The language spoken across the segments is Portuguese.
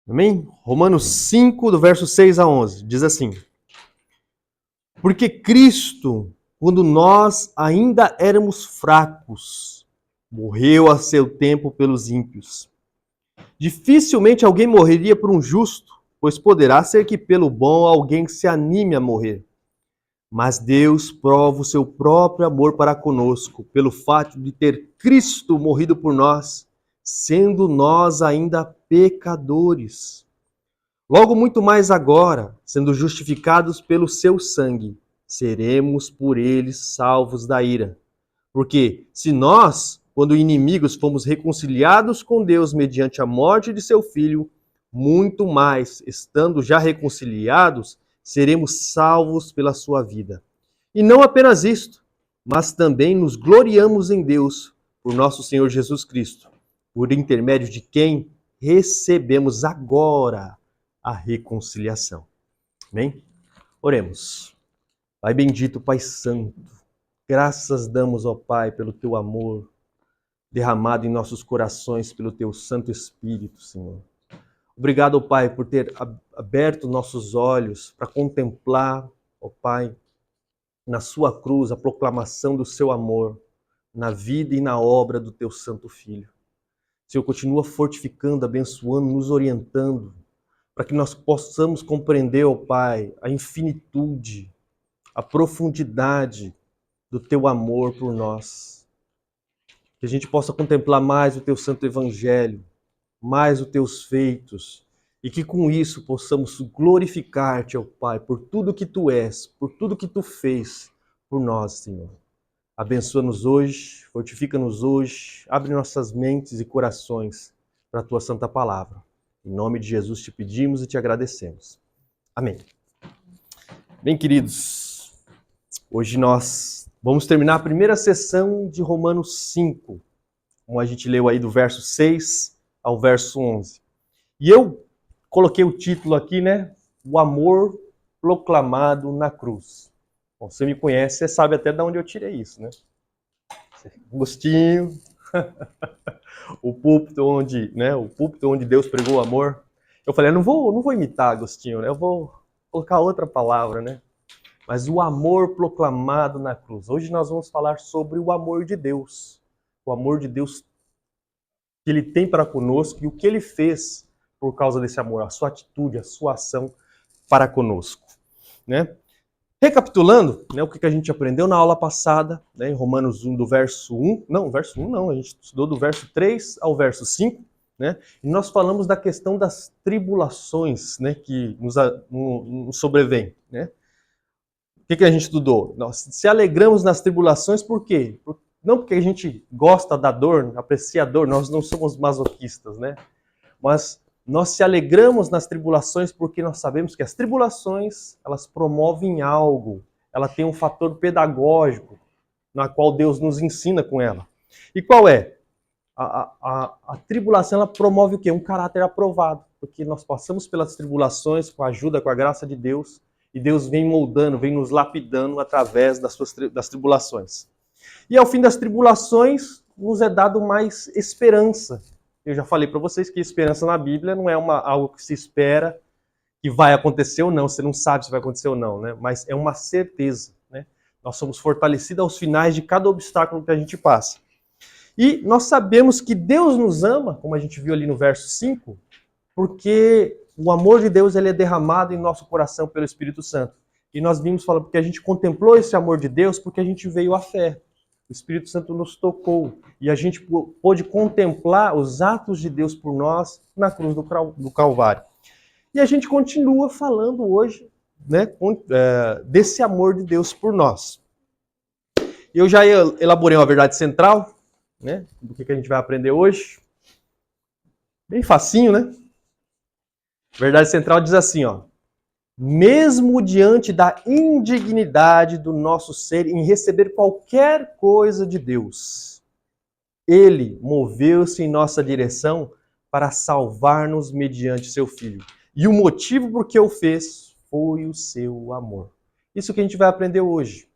Amém? Romanos 5, do verso 6 a 11, diz assim: Porque Cristo, quando nós ainda éramos fracos, morreu a seu tempo pelos ímpios. Dificilmente alguém morreria por um justo, pois poderá ser que pelo bom alguém se anime a morrer. Mas Deus prova o seu próprio amor para conosco, pelo fato de ter Cristo morrido por nós, sendo nós ainda pecadores. Logo muito mais agora, sendo justificados pelo seu sangue, seremos por ele salvos da ira. Porque se nós, quando inimigos, fomos reconciliados com Deus mediante a morte de seu Filho, muito mais, estando já reconciliados, seremos salvos pela sua vida. E não apenas isto, mas também nos gloriamos em Deus, por nosso Senhor Jesus Cristo, por intermédio de quem recebemos agora a reconciliação. Amém? Oremos. Pai bendito, Pai santo, graças damos, ó Pai, pelo teu amor derramado em nossos corações pelo teu Santo Espírito, Senhor. Obrigado, ó Pai, por ter aberto nossos olhos para contemplar, ó Pai, na sua cruz a proclamação do seu amor, na vida e na obra do teu Santo Filho. Senhor, continua fortificando, abençoando, nos orientando, para que nós possamos compreender, ó Pai, a infinitude, a profundidade do teu amor por nós. Que a gente possa contemplar mais o teu santo evangelho, mais os teus feitos, e que com isso possamos glorificar-te, ó Pai, por tudo que tu és, por tudo que tu fez por nós, Senhor. Abençoa-nos hoje, fortifica-nos hoje, abre nossas mentes e corações para a tua santa palavra. Em nome de Jesus te pedimos e te agradecemos. Amém. Bem, queridos, hoje nós vamos terminar a primeira sessão de Romanos 5, como a gente leu aí do verso 6 ao verso 11. E eu coloquei o título aqui, né? O amor proclamado na cruz. Bom, você me conhece, você sabe até de onde eu tirei isso, né? Agostinho, o púlpito onde Deus pregou o amor. Eu falei, eu não vou imitar Agostinho, né? Eu vou colocar outra palavra, né? Mas o amor proclamado na cruz. Hoje nós vamos falar sobre o amor de Deus. O amor de Deus que Ele tem para conosco e o que Ele fez por causa desse amor, a sua atitude, a sua ação para conosco, né? Recapitulando, né, o que a gente aprendeu na aula passada, né, em Romanos 1, do verso 1, a gente estudou do verso 3 ao verso 5, né, e nós falamos da questão das tribulações, né, que nos sobrevêm, né. O que a gente estudou? Nós se alegramos nas tribulações por quê? Não porque a gente gosta da dor, aprecia a dor, nós não somos masoquistas, né, mas nós se alegramos nas tribulações porque nós sabemos que as tribulações, elas promovem algo, ela tem um fator pedagógico na qual Deus nos ensina com ela. E qual é? A tribulação, ela promove o quê? Um caráter aprovado, porque nós passamos pelas tribulações com a ajuda, com a graça de Deus, e Deus vem moldando, vem nos lapidando através das tribulações. E ao fim das tribulações, nos é dado mais esperança. Eu já falei para vocês que esperança na Bíblia não é algo que se espera que vai acontecer ou não, você não sabe se vai acontecer ou não, né? Mas é uma certeza, né? Nós somos fortalecidos aos finais de cada obstáculo que a gente passa. E nós sabemos que Deus nos ama, como a gente viu ali no verso 5, porque o amor de Deus ele é derramado em nosso coração pelo Espírito Santo. E nós vimos falando porque a gente contemplou esse amor de Deus porque a gente veio à fé. O Espírito Santo nos tocou e a gente pôde contemplar os atos de Deus por nós na cruz do Calvário. E a gente continua falando hoje, né, desse amor de Deus por nós. Eu já elaborei uma verdade central, né, do que a gente vai aprender hoje. Bem facinho, né? Verdade central diz assim, ó. Mesmo diante da indignidade do nosso ser em receber qualquer coisa de Deus, Ele moveu-se em nossa direção para salvar-nos mediante seu Filho. E o motivo por que o fez foi o seu amor. Isso que a gente vai aprender hoje.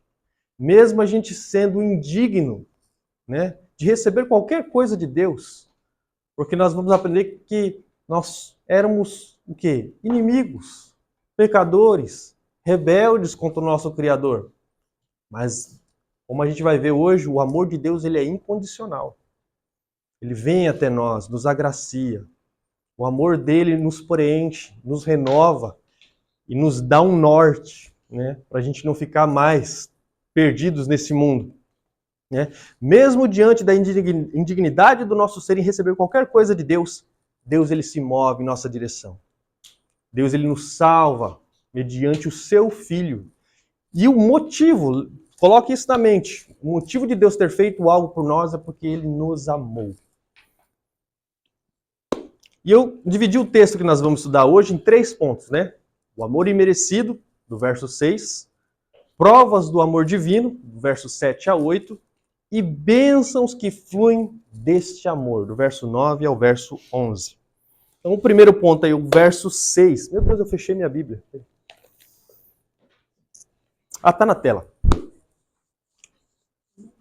Mesmo a gente sendo indigno, né, de receber qualquer coisa de Deus, porque nós vamos aprender que nós éramos o quê? Inimigos, pecadores, rebeldes contra o nosso Criador. Mas, como a gente vai ver hoje, o amor de Deus ele é incondicional. Ele vem até nós, nos agracia. O amor dele nos preenche, nos renova e nos dá um norte, né? Para a gente não ficar mais perdidos nesse mundo. Né? Mesmo diante da indignidade do nosso ser em receber qualquer coisa de Deus, Deus ele se move em nossa direção. Deus ele nos salva mediante o seu Filho. E o motivo, coloque isso na mente, o motivo de Deus ter feito algo por nós é porque ele nos amou. E eu dividi o texto que nós vamos estudar hoje em 3 pontos, né? O amor imerecido, do verso 6, provas do amor divino, do verso 7 a 8, e bênçãos que fluem deste amor, do verso 9 ao verso 11. Então, o primeiro ponto aí, o verso 6. Meu Deus, eu fechei minha Bíblia. Tá na tela.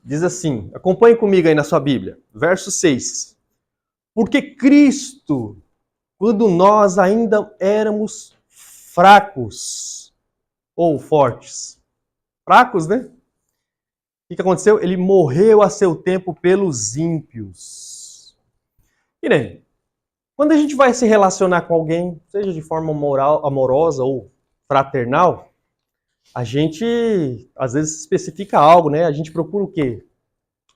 Diz assim, acompanhe comigo aí na sua Bíblia. Verso 6. Porque Cristo, quando nós ainda éramos fracos ou fortes. Fracos, né? O que aconteceu? Ele morreu a seu tempo pelos ímpios. E nem, quando a gente vai se relacionar com alguém, seja de forma moral, amorosa ou fraternal, a gente às vezes especifica algo, né? A gente procura o quê?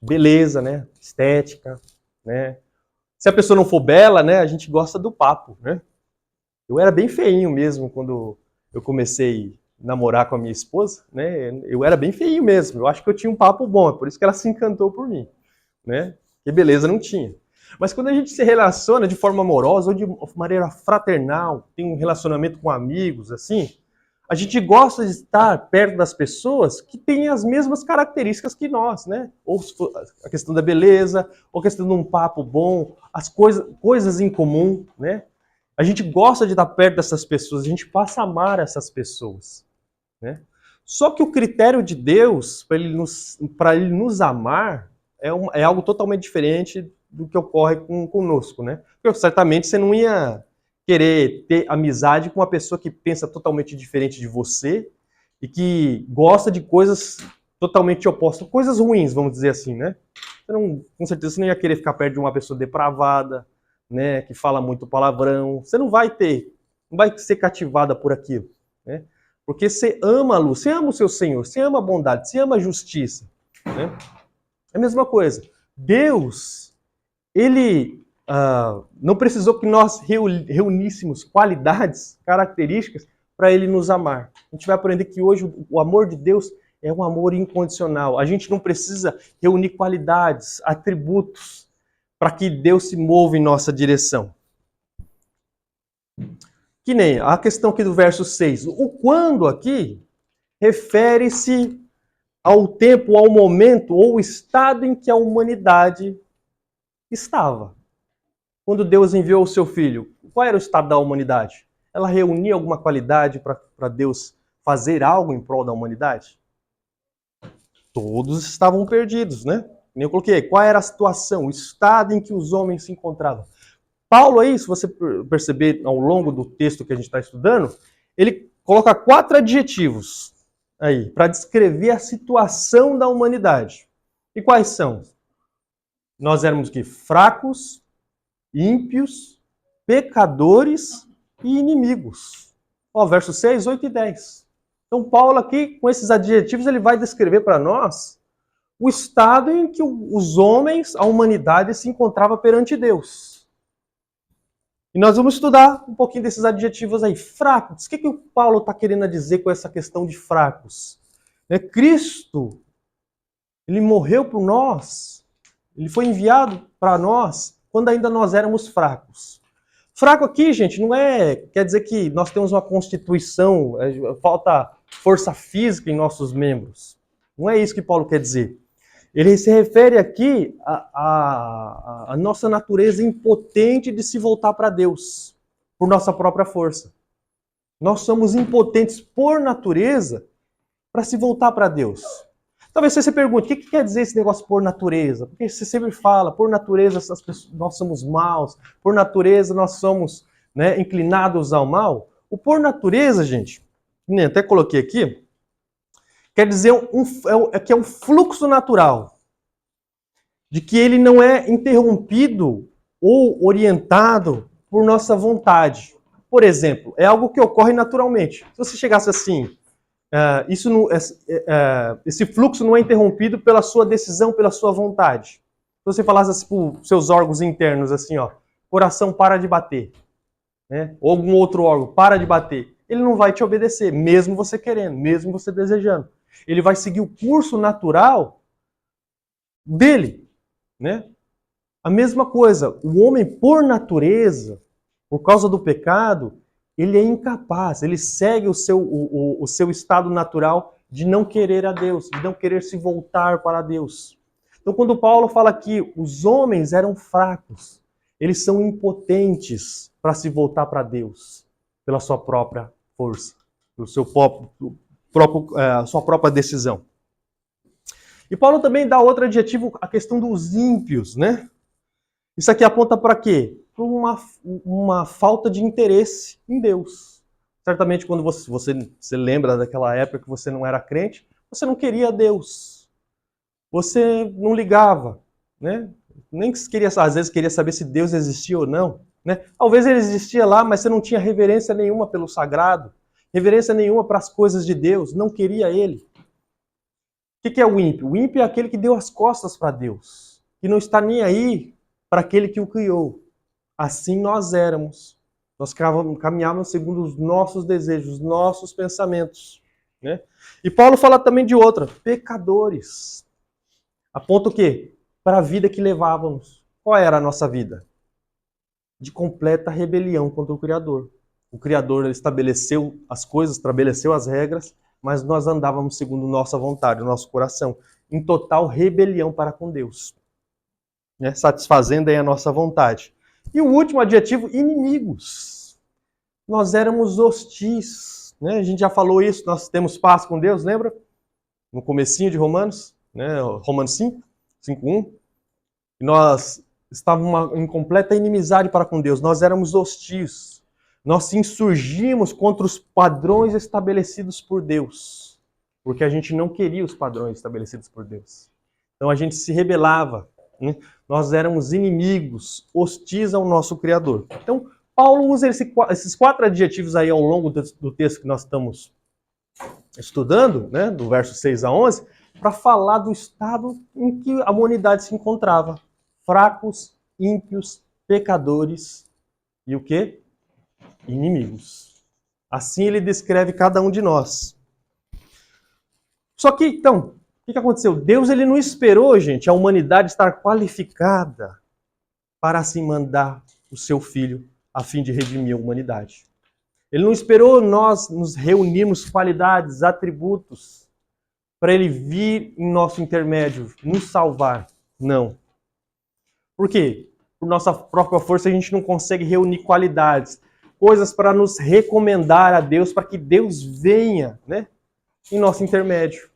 Beleza, né? Estética, né? Se a pessoa não for bela, né? A gente gosta do papo, né? Eu era bem feinho mesmo quando eu comecei a namorar com a minha esposa, né? Eu era bem feinho mesmo. Eu acho que eu tinha um papo bom, é por isso que ela se encantou por mim, né? Que beleza não tinha. Mas quando a gente se relaciona de forma amorosa ou de maneira fraternal, tem um relacionamento com amigos, assim, a gente gosta de estar perto das pessoas que têm as mesmas características que nós, né? Ou a questão da beleza, ou a questão de um papo bom, as coisas em comum, né? A gente gosta de estar perto dessas pessoas, a gente passa a amar essas pessoas, né? Só que o critério de Deus para ele nos amar é algo totalmente diferente do que ocorre conosco, né? Porque certamente você não ia querer ter amizade com uma pessoa que pensa totalmente diferente de você e que gosta de coisas totalmente opostas, coisas ruins, vamos dizer assim, né? Com certeza você não ia querer ficar perto de uma pessoa depravada, né, que fala muito palavrão. Você não vai ser cativada por aquilo, né? Porque você ama a luz, você ama o seu Senhor, você ama a bondade, você ama a justiça, né? É a mesma coisa. Deus, ele não precisou que nós reuníssemos qualidades, características, para ele nos amar. A gente vai aprender que hoje o amor de Deus é um amor incondicional. A gente não precisa reunir qualidades, atributos, para que Deus se mova em nossa direção. Que nem a questão aqui do verso 6. O quando aqui refere-se ao tempo, ao momento ou estado em que a humanidade estava. Quando Deus enviou o seu Filho, qual era o estado da humanidade? Ela reunia alguma qualidade para Deus fazer algo em prol da humanidade? Todos estavam perdidos, né? Eu coloquei, qual era a situação, o estado em que os homens se encontravam? Paulo aí, se você perceber ao longo do texto que a gente está estudando, ele coloca 4 adjetivos aí para descrever a situação da humanidade. E quais são? Nós éramos que fracos, ímpios, pecadores e inimigos. Ó, versos 6, 8 e 10. Então Paulo aqui, com esses adjetivos, ele vai descrever para nós o estado em que os homens, a humanidade, se encontrava perante Deus. E nós vamos estudar um pouquinho desses adjetivos aí. Fracos. O que o Paulo está querendo dizer com essa questão de fracos? Cristo, ele morreu por nós, ele foi enviado para nós quando ainda nós éramos fracos. Fraco aqui, gente, não quer dizer que nós temos uma constituição, falta força física em nossos membros. Não é isso que Paulo quer dizer. Ele se refere aqui à nossa natureza impotente de se voltar para Deus, por nossa própria força. Nós somos impotentes por natureza para se voltar para Deus. Talvez você se pergunte, o que quer dizer esse negócio por natureza? Porque você sempre fala, por natureza nós somos maus, por natureza nós somos, né, inclinados ao mal. O por natureza, gente, até coloquei aqui, quer dizer que é um fluxo natural, de que ele não é interrompido ou orientado por nossa vontade. Por exemplo, é algo que ocorre naturalmente. Se você chegasse assim, esse fluxo não é interrompido pela sua decisão, pela sua vontade. Se você falasse assim para os seus órgãos internos, assim, ó, coração para de bater, né? Ou algum outro órgão para de bater, ele não vai te obedecer, mesmo você querendo, mesmo você desejando. Ele vai seguir o curso natural dele, né? A mesma coisa, o homem por natureza, por causa do pecado, ele é incapaz, ele segue o seu estado natural de não querer a Deus, de não querer se voltar para Deus. Então, quando Paulo fala que os homens eram fracos, eles são impotentes para se voltar para Deus, pela sua própria força, pela sua própria decisão. E Paulo também dá outro adjetivo, a questão dos ímpios, né? Isso aqui aponta para quê? Para uma falta de interesse em Deus. Certamente, quando você lembra daquela época que você não era crente, você não queria Deus. Você não ligava, né? Nem queria, às vezes queria saber se Deus existia ou não, né? Talvez ele existia lá, mas você não tinha reverência nenhuma pelo sagrado, reverência nenhuma para as coisas de Deus, não queria ele. O que é o ímpio? O ímpio é aquele que deu as costas para Deus, que não está nem aí para aquele que o criou. Assim nós éramos. Nós caminhávamos segundo os nossos desejos, os nossos pensamentos, né? E Paulo fala também de outra, pecadores. Aponta o quê? Para a vida que levávamos. Qual era a nossa vida? De completa rebelião contra o Criador. O Criador estabeleceu as coisas, estabeleceu as regras, mas nós andávamos segundo nossa vontade, o nosso coração, em total rebelião para com Deus, né? Satisfazendo aí a nossa vontade. E o último adjetivo, inimigos. Nós éramos hostis, né? A gente já falou isso, nós temos paz com Deus, lembra? No comecinho de Romanos, né? Romanos 5:1. Nós estávamos em completa inimizade para com Deus, nós éramos hostis. Nós se insurgimos contra os padrões estabelecidos por Deus, porque a gente não queria os padrões estabelecidos por Deus. Então a gente se rebelava, né? Nós éramos inimigos, hostis ao nosso Criador. Então, Paulo usa esses 4 adjetivos aí ao longo do texto que nós estamos estudando, né, do verso 6 a 11, para falar do estado em que a humanidade se encontrava. Fracos, ímpios, pecadores e o quê? Inimigos. Assim ele descreve cada um de nós. Só que, então, o que aconteceu? Deus ele não esperou, gente, a humanidade estar qualificada para assim mandar o seu Filho a fim de redimir a humanidade. Ele não esperou nós nos reunirmos qualidades, atributos, para ele vir em nosso intermédio, nos salvar. Não. Por quê? Por nossa própria força a gente não consegue reunir qualidades, coisas para nos recomendar a Deus, para que Deus venha, né, em nosso intermédio.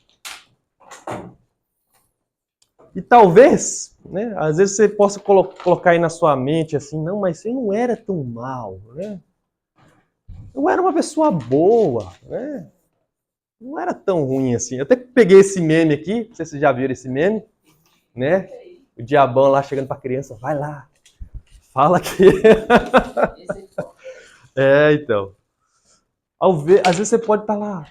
E talvez, né, às vezes você possa colocar aí na sua mente assim, não, mas eu não era tão mal, né? Eu era uma pessoa boa, né? Não era tão ruim assim. Eu até peguei esse meme aqui, não sei se vocês já viram esse meme, né? O diabão lá chegando para a criança, vai lá, fala que... Então. Às vezes você pode estar lá,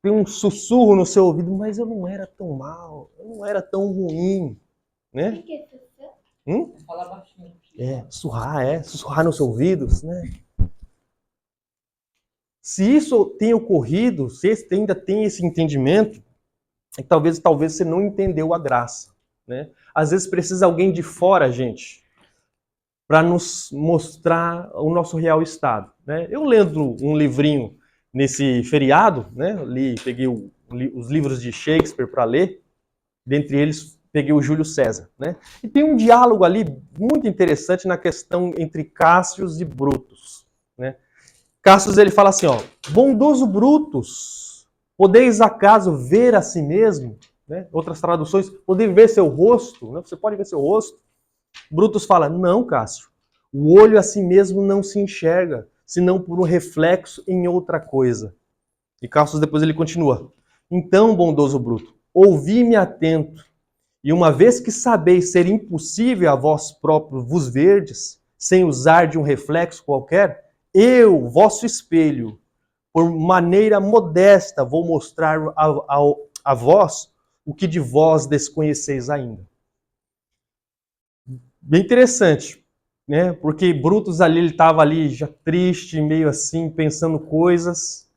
tem um sussurro no seu ouvido, mas eu não era tão mal, eu não era tão ruim, né? Fala baixinho. Sussurrar nos seus ouvidos, né? Se isso tem ocorrido, se você ainda tem esse entendimento, talvez você não entendeu a graça, né? Às vezes precisa alguém de fora, gente, para nos mostrar o nosso real estado, né? Eu lendo um livrinho nesse feriado, né? Peguei os livros de Shakespeare para ler, dentre eles peguei o Júlio César, né? E tem um diálogo ali muito interessante na questão entre Cássius e Brutus, né? Cássius ele fala assim, ó, bondoso Brutus, podeis acaso ver a si mesmo? né? Outras traduções, poder ver seu rosto, né? Você pode ver seu rosto. Brutus fala, não, Cássio, o olho a si mesmo não se enxerga, senão por um reflexo em outra coisa. E Cássio depois ele continua, então, bondoso Bruto, ouvi-me atento, e uma vez que sabeis ser impossível a vós próprios vos verdes, sem usar de um reflexo qualquer, eu, vosso espelho, por maneira modesta, vou mostrar a vós o que de vós desconheceis ainda. Bem interessante, né? Porque Brutus ali, ele estava ali já triste, meio assim, pensando coisas,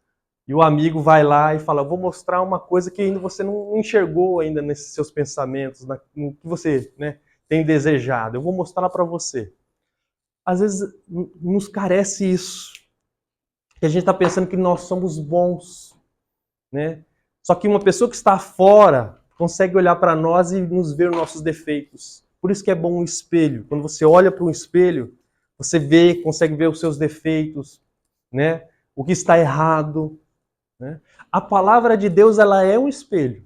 e o amigo vai lá e fala, vou mostrar uma coisa que ainda você não enxergou ainda nesses seus pensamentos, no que você, né, tem desejado. Eu vou mostrar para você. Às vezes nos carece isso, que a gente está pensando que nós somos bons, né? Só que uma pessoa que está fora consegue olhar para nós e nos ver os nossos defeitos. Por isso que é bom um espelho. Quando você olha para um espelho, você vê, consegue ver os seus defeitos, né? O que está errado, né? A palavra de Deus, ela é um espelho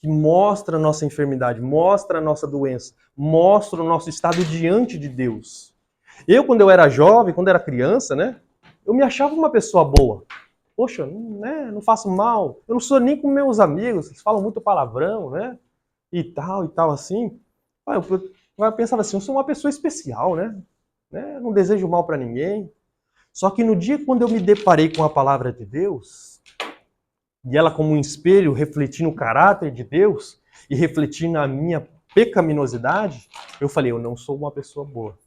que mostra a nossa enfermidade, mostra a nossa doença, mostra o nosso estado diante de Deus. Eu, quando eu era jovem, quando era criança, né? Eu me achava uma pessoa boa. Poxa, né, não faço mal. Eu não sou nem com meus amigos, eles falam muito palavrão, né? E tal, assim. Eu pensava assim, eu sou uma pessoa especial, né? Não desejo mal para ninguém. Só que no dia quando eu me deparei com a palavra de Deus, e ela como um espelho refletindo o caráter de Deus e refletindo a minha pecaminosidade, eu falei, eu não sou uma pessoa boa.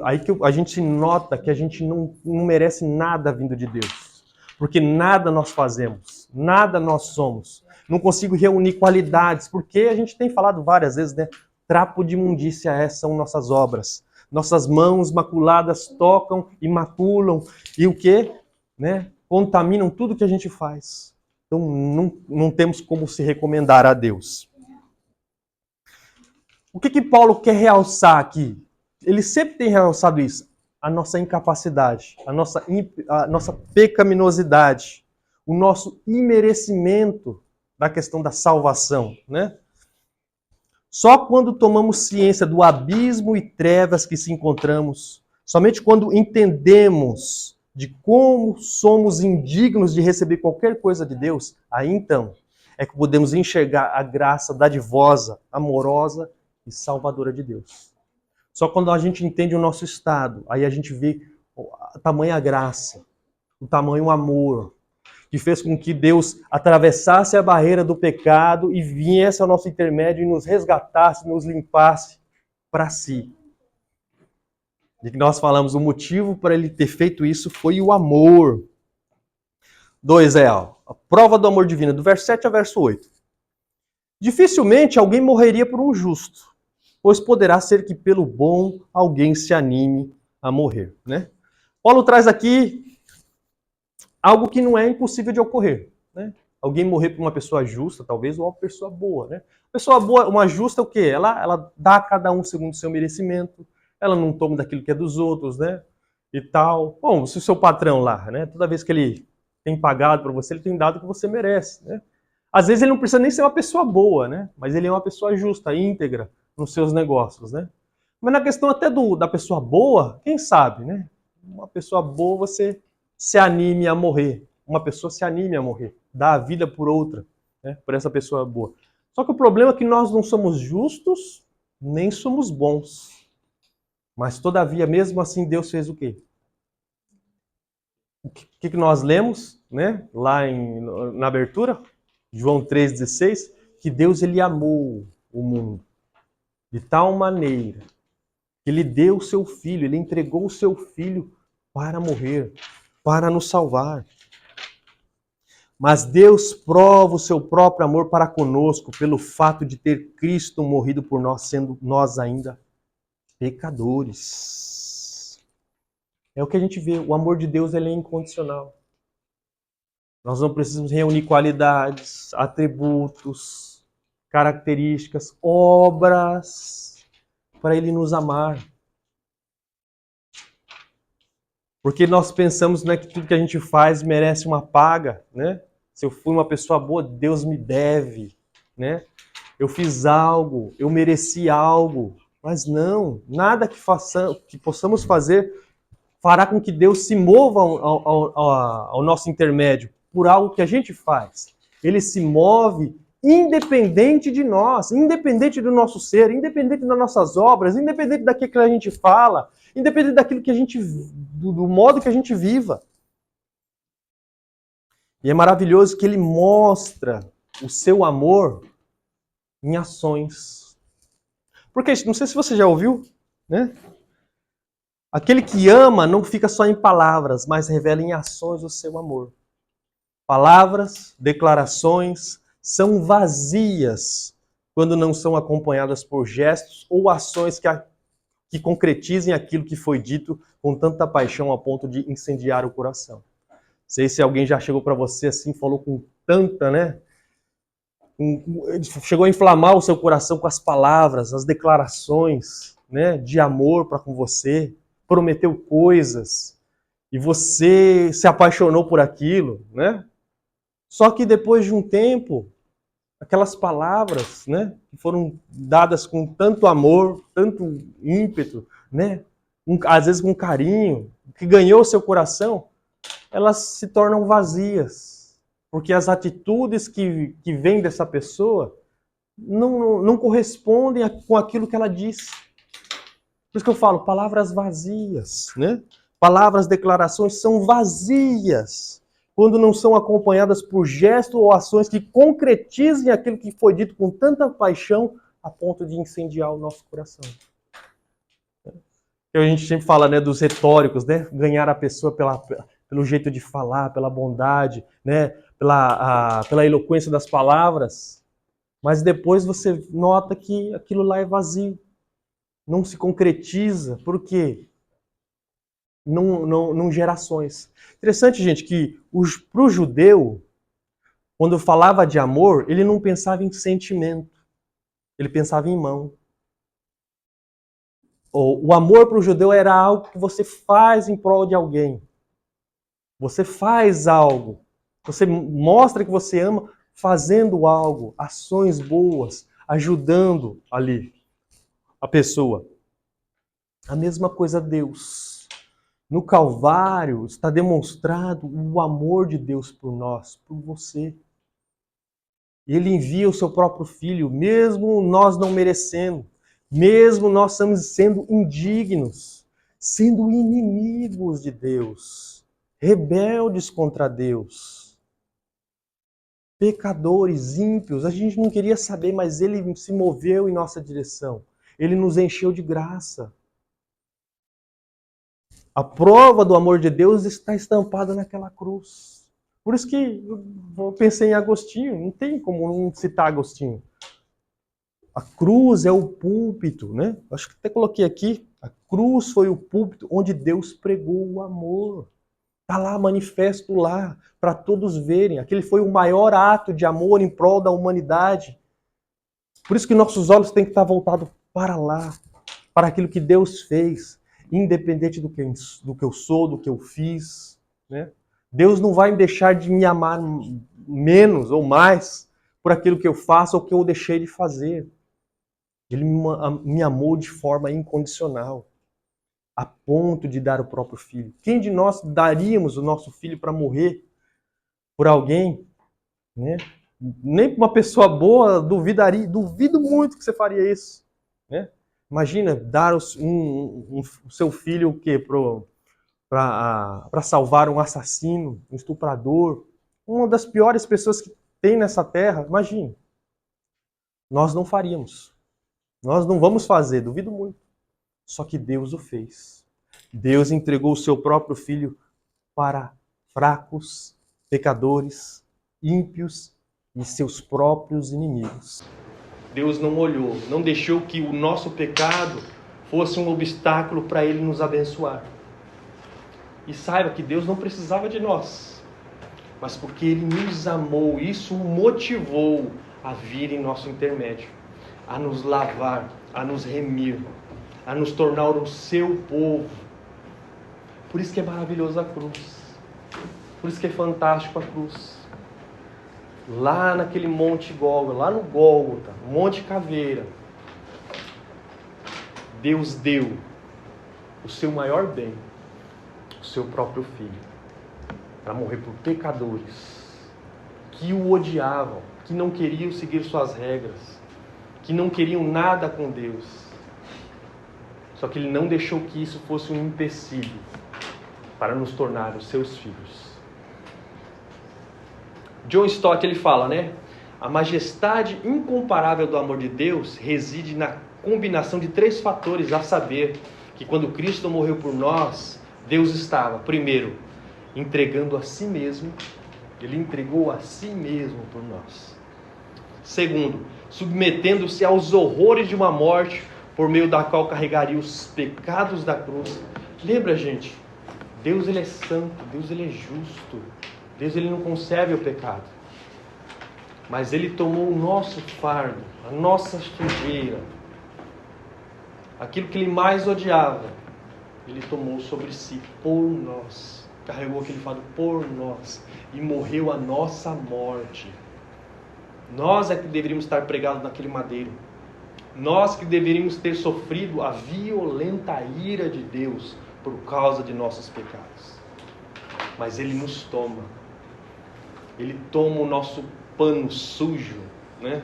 Aí que a gente nota que a gente não merece nada vindo de Deus. Porque nada nós fazemos, nada nós somos. Não consigo reunir qualidades, porque a gente tem falado várias vezes, né? Trapo de imundícia são nossas obras. Nossas mãos maculadas tocam e maculam. E o quê? Né? Contaminam tudo que a gente faz. Então não temos como se recomendar a Deus. O que Paulo quer realçar aqui? Ele sempre tem realçado isso. A nossa incapacidade, a nossa pecaminosidade, o nosso imerecimento da questão da salvação, né? Só quando tomamos ciência do abismo e trevas que se encontramos, somente quando entendemos de como somos indignos de receber qualquer coisa de Deus, aí então é que podemos enxergar a graça dadivosa, amorosa e salvadora de Deus. Só quando a gente entende o nosso estado, aí a gente vê a tamanha graça, o tamanho amor, que fez com que Deus atravessasse a barreira do pecado e viesse ao nosso intermédio e nos resgatasse, nos limpasse para si. E que nós falamos, o motivo para ele ter feito isso foi o amor. 2 a prova do amor divino, do verso 7 ao verso 8. Dificilmente alguém morreria por um justo, pois poderá ser que pelo bom alguém se anime a morrer, né? Paulo traz aqui algo que não é impossível de ocorrer, né? Alguém morrer por uma pessoa justa, talvez, ou uma pessoa boa, né? Pessoa boa, uma justa é o quê? Ela dá a cada um segundo o seu merecimento, ela não toma daquilo que é dos outros, né? E tal. Bom, se o seu patrão lá, né? Toda vez que ele tem pagado para você, ele tem dado o que você merece, né? Às vezes ele não precisa nem ser uma pessoa boa, né? Mas ele é uma pessoa justa, íntegra nos seus negócios, né? Mas na questão até da pessoa boa, quem sabe, né? Uma pessoa boa, você se anime a morrer. Uma pessoa se anime a morrer. Dá a vida por outra, né? Por essa pessoa boa. Só que o problema é que nós não somos justos, nem somos bons. Mas todavia, mesmo assim, Deus fez o quê? O que nós lemos, né? Lá na abertura, João 3,16, que Deus ele amou o mundo de tal maneira que ele deu o seu filho, ele entregou o seu filho para morrer, para nos salvar. Mas Deus prova o seu próprio amor para conosco pelo fato de ter Cristo morrido por nós, sendo nós ainda pecadores. É o que a gente vê, o amor de Deus ele é incondicional. Nós não precisamos reunir qualidades, atributos, características, obras para ele nos amar. Porque nós pensamos, né, que tudo que a gente faz merece uma paga, né? Se eu fui uma pessoa boa, Deus me deve. né? Eu fiz algo, eu mereci algo. Mas não, nada que possamos fazer fará com que Deus se mova ao nosso intermédio por algo que a gente faz. Ele se move independente de nós, independente do nosso ser, independente das nossas obras, independente daquilo que a gente fala, independente daquilo que a gente, do modo que a gente viva. E é maravilhoso que ele mostra o seu amor em ações. Porque, não sei se você já ouviu, né? Aquele que ama não fica só em palavras, mas revela em ações o seu amor. Palavras, declarações são vazias quando não são acompanhadas por gestos ou ações que concretizem aquilo que foi dito com tanta paixão a ponto de incendiar o coração. Sei se alguém já chegou para você assim, falou com tanta, né? Chegou a inflamar o seu coração com as palavras, as declarações, né, de amor para com você, prometeu coisas e você se apaixonou por aquilo, né? Só que depois de um tempo, aquelas palavras, né, que foram dadas com tanto amor, tanto ímpeto, né, às vezes com carinho, que ganhou o seu coração, elas se tornam vazias, porque as atitudes que vêm dessa pessoa não correspondem com aquilo que ela disse. Por isso que eu falo, palavras vazias, né? Palavras, declarações são vazias quando não são acompanhadas por gestos ou ações que concretizem aquilo que foi dito com tanta paixão a ponto de incendiar o nosso coração. A gente sempre fala, né, dos retóricos, né? Ganhar a pessoa pelo jeito de falar, pela bondade, né? Pela eloquência das palavras. Mas depois você nota que aquilo lá é vazio. Não se concretiza. Por quê? Não gera ações. Interessante, gente, que para o judeu, quando falava de amor, ele não pensava em sentimento. Ele pensava em mão. O amor para o judeu era algo que você faz em prol de alguém. Você faz algo. Você mostra que você ama fazendo algo, ações boas, ajudando ali a pessoa. A mesma coisa Deus. No Calvário está demonstrado o amor de Deus por nós, por você. Ele envia o seu próprio Filho, mesmo nós não merecendo, mesmo nós estamos sendo indignos, sendo inimigos de Deus, rebeldes contra Deus, pecadores, ímpios. A gente não queria saber, mas Ele se moveu em nossa direção. Ele nos encheu de graça. A prova do amor de Deus está estampada naquela cruz. Por isso que eu pensei em Agostinho, não tem como não citar Agostinho. A cruz é o púlpito, né? Acho que até coloquei aqui. A cruz foi o púlpito onde Deus pregou o amor. Está lá, manifesto lá, para todos verem. Aquele foi o maior ato de amor em prol da humanidade. Por isso que nossos olhos têm que estar voltados para lá, para aquilo que Deus fez, independente do que eu sou, do que eu fiz, né? Deus não vai deixar de me amar menos ou mais por aquilo que eu faço ou que eu deixei de fazer. Ele me amou de forma incondicional, a ponto de dar o próprio filho. Quem de nós daríamos o nosso filho para morrer por alguém? Né? Nem uma pessoa boa duvidaria, duvido muito que você faria isso. Né? Imagina dar o seu filho o quê? Para salvar um assassino, um estuprador, uma das piores pessoas que tem nessa terra. Imagine. Nós não faríamos. Nós não vamos fazer, duvido muito. Só que Deus o fez. Deus entregou o seu próprio filho para fracos, pecadores, ímpios e seus próprios inimigos. Deus não olhou, não deixou que o nosso pecado fosse um obstáculo para Ele nos abençoar. E saiba que Deus não precisava de nós, mas porque Ele nos amou, isso o motivou a vir em nosso intermédio, a nos lavar, a nos remir, a nos tornar o seu povo. Por isso que é maravilhosa a cruz. Por isso que é fantástico a cruz. lá naquele monte Gólgota, lá no Gólgota, Monte Caveira, Deus deu o seu maior bem, o seu próprio Filho, para morrer por pecadores que o odiavam, que não queriam seguir suas regras, que não queriam nada com Deus. Só que Ele não deixou que isso fosse um empecilho para nos tornar os seus filhos. John Stott, ele fala, né? A majestade incomparável do amor de Deus reside na combinação de 3 fatores, a saber, que quando Cristo morreu por nós, Deus estava, primeiro, entregando a si mesmo. Ele entregou a si mesmo por nós. Segundo, submetendo-se aos horrores de uma morte por meio da qual carregaria os pecados da cruz. Lembra, gente? Deus, Ele é santo. Deus, Ele é justo. Deus, Ele não concebe o pecado. Mas Ele tomou o nosso fardo, a nossa sujeira, aquilo que Ele mais odiava, Ele tomou sobre si por nós. Carregou aquele fardo por nós e morreu a nossa morte. Nós é que deveríamos estar pregados naquele madeiro. Nós que deveríamos ter sofrido a violenta ira de Deus por causa de nossos pecados. Mas Ele nos toma. Ele toma o nosso pano sujo, né?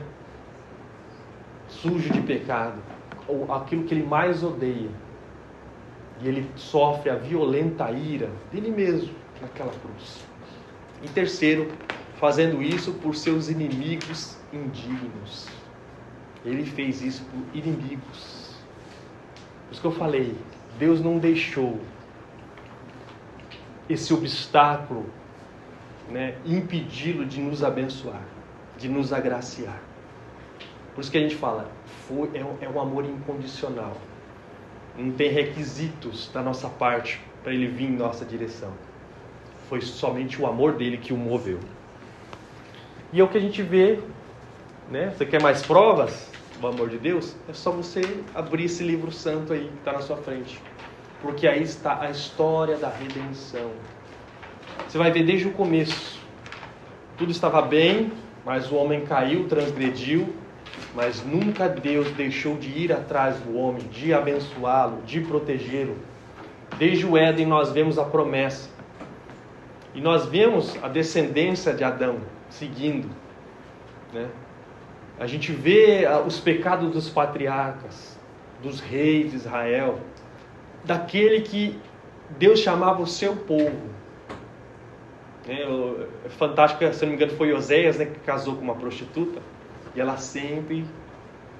Sujo de pecado, ou aquilo que Ele mais odeia. E Ele sofre a violenta ira dele mesmo naquela cruz. E terceiro, fazendo isso por seus inimigos indignos. Ele fez isso por inimigos. Por isso que eu falei, Deus não deixou esse obstáculo, né, impedi-lo de nos abençoar, de nos agraciar. Por isso que a gente fala, é um amor incondicional. Não tem requisitos da nossa parte para Ele vir em nossa direção. Foi somente o amor dele que o moveu. E é o que a gente vê, né? Você quer mais provas do amor de Deus? É só você abrir esse livro santo aí que está na sua frente. Porque aí está a história da redenção. Você vai ver desde o começo. Tudo estava bem, mas o homem caiu, transgrediu. Mas nunca Deus deixou de ir atrás do homem, de abençoá-lo, de protegê-lo. Desde o Éden nós vemos a promessa. E nós vemos a descendência de Adão seguindo, né? A gente vê os pecados dos patriarcas, dos reis de Israel, daquele que Deus chamava o seu povo. É fantástico, se não me engano foi Oséias, né, que casou com uma prostituta, e ela sempre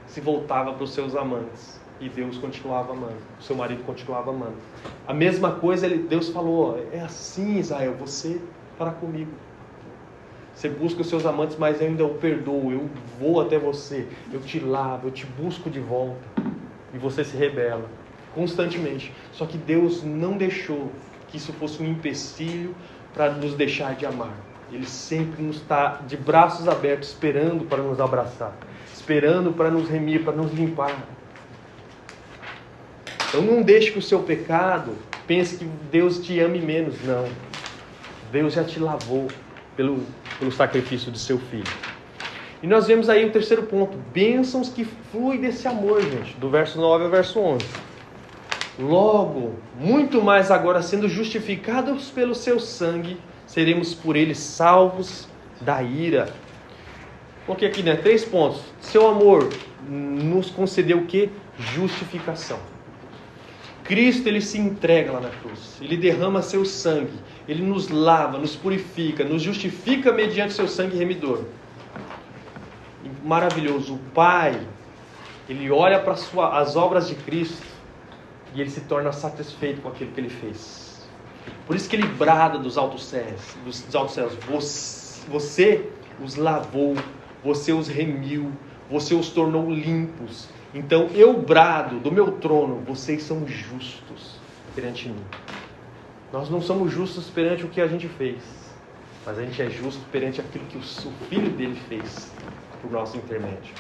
se voltava para os seus amantes, e Deus continuava amando, o seu marido continuava amando. A mesma coisa Deus falou, é assim, Israel, você para comigo. Você busca os seus amantes, mas eu ainda o perdoo, eu vou até você, eu te lavo, eu te busco de volta. E você se rebela constantemente. Só que Deus não deixou que isso fosse um empecilho para nos deixar de amar. Ele sempre nos está de braços abertos, esperando para nos abraçar, esperando para nos remir, para nos limpar. Então não deixe que o seu pecado pense que Deus te ame menos. Não. Deus já te lavou pelo sacrifício do seu Filho. E nós vemos aí o terceiro ponto. Bênçãos que fluem desse amor, gente. Do verso 9 ao verso 11. Logo, muito mais agora sendo justificados pelo seu sangue, seremos por ele salvos da ira. Coloquei aqui, né? 3 pontos. Seu amor nos concedeu o quê? Justificação. Cristo, ele se entrega lá na cruz. Ele derrama seu sangue. Ele nos lava, nos purifica, nos justifica mediante seu sangue remidor. E maravilhoso. O Pai, ele olha para as obras de Cristo e ele se torna satisfeito com aquilo que ele fez. Por isso que ele brada dos altos céus. Você os lavou, você os remiu, você os tornou limpos. Então eu brado do meu trono, vocês são justos perante mim. Nós não somos justos perante o que a gente fez, mas a gente é justo perante aquilo que o Filho dele fez por nosso intermédio.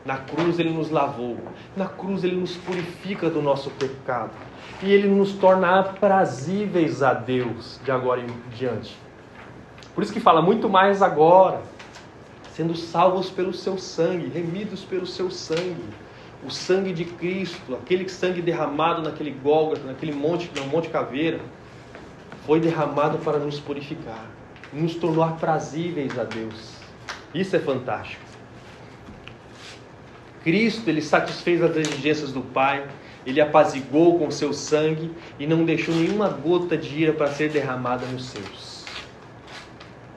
Na cruz ele nos lavou, na cruz ele nos purifica do nosso pecado e ele nos torna aprazíveis a Deus de agora em diante. Por isso que fala muito mais agora. sendo salvos pelo seu sangue, remidos pelo seu sangue. O sangue de Cristo, aquele sangue derramado naquele Gólgota, naquele monte, no Monte Caveira, foi derramado para nos purificar, nos tornou aprazíveis a Deus. Isso é fantástico. Cristo, Ele satisfez as exigências do Pai, Ele apaziguou com o seu sangue e não deixou nenhuma gota de ira para ser derramada nos seus.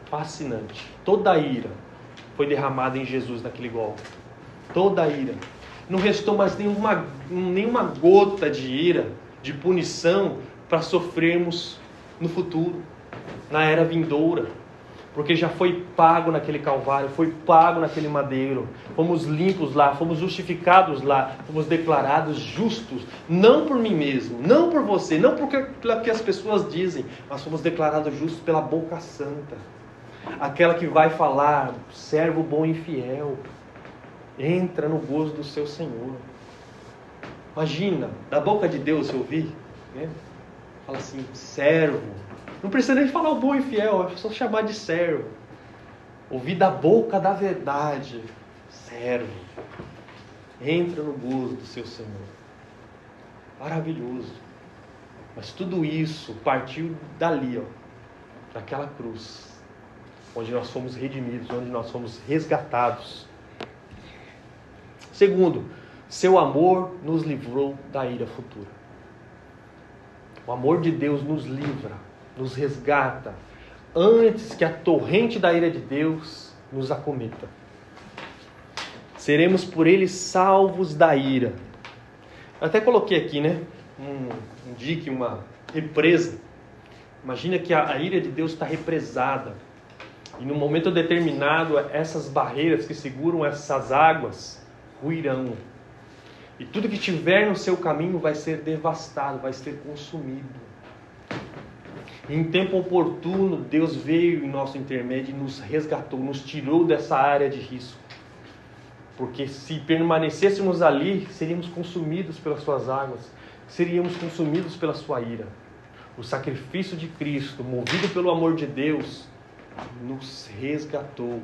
Fascinante. Toda a ira foi derramada em Jesus naquele Gólgota. Toda a ira. Não restou mais nenhuma gota de ira, de punição para sofrermos no futuro, na era vindoura. Porque já foi pago naquele Calvário, foi pago naquele madeiro. Fomos limpos lá, fomos justificados lá, fomos declarados justos. Não por mim mesmo, não por você, não pelo que as pessoas dizem, mas fomos declarados justos pela boca santa. Aquela que vai falar, servo bom e fiel, entra no gozo do seu Senhor. Imagina, da boca de Deus eu ouvir, né? Fala assim, servo. Não precisa nem falar o bom e fiel, é só chamar de servo. Ouvir da boca da verdade, servo. Entra no gozo do seu Senhor. Maravilhoso. Mas tudo isso partiu dali, daquela cruz, onde nós fomos redimidos, onde nós fomos resgatados. Segundo, seu amor nos livrou da ira futura. O amor de Deus nos livra, nos resgata, antes que a torrente da ira de Deus nos acometa. Seremos por Ele salvos da ira. Eu até coloquei aqui, né? Um dique, uma represa. Imagina que a ira de Deus está represada. E no momento determinado, essas barreiras que seguram essas águas ruirão. E tudo que tiver no seu caminho vai ser devastado, vai ser consumido. Em tempo oportuno, Deus veio em nosso intermédio e nos resgatou, nos tirou dessa área de risco. Porque se permanecêssemos ali, seríamos consumidos pelas suas águas, seríamos consumidos pela sua ira. O sacrifício de Cristo, movido pelo amor de Deus, nos resgatou,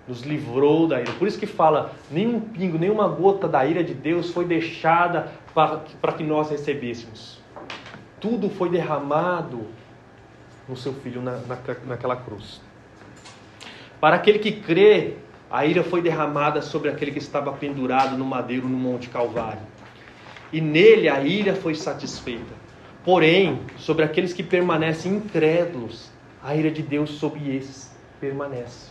nos livrou da ira. Por isso que fala, nenhum pingo, nenhuma gota da ira de Deus foi deixada para que nós recebêssemos. Tudo foi derramado no seu Filho naquela cruz. Para aquele que crê, a ira foi derramada sobre aquele que estava pendurado no madeiro no Monte Calvário. E nele a ira foi satisfeita. Porém, sobre aqueles que permanecem incrédulos, a ira de Deus sobre esses permanece.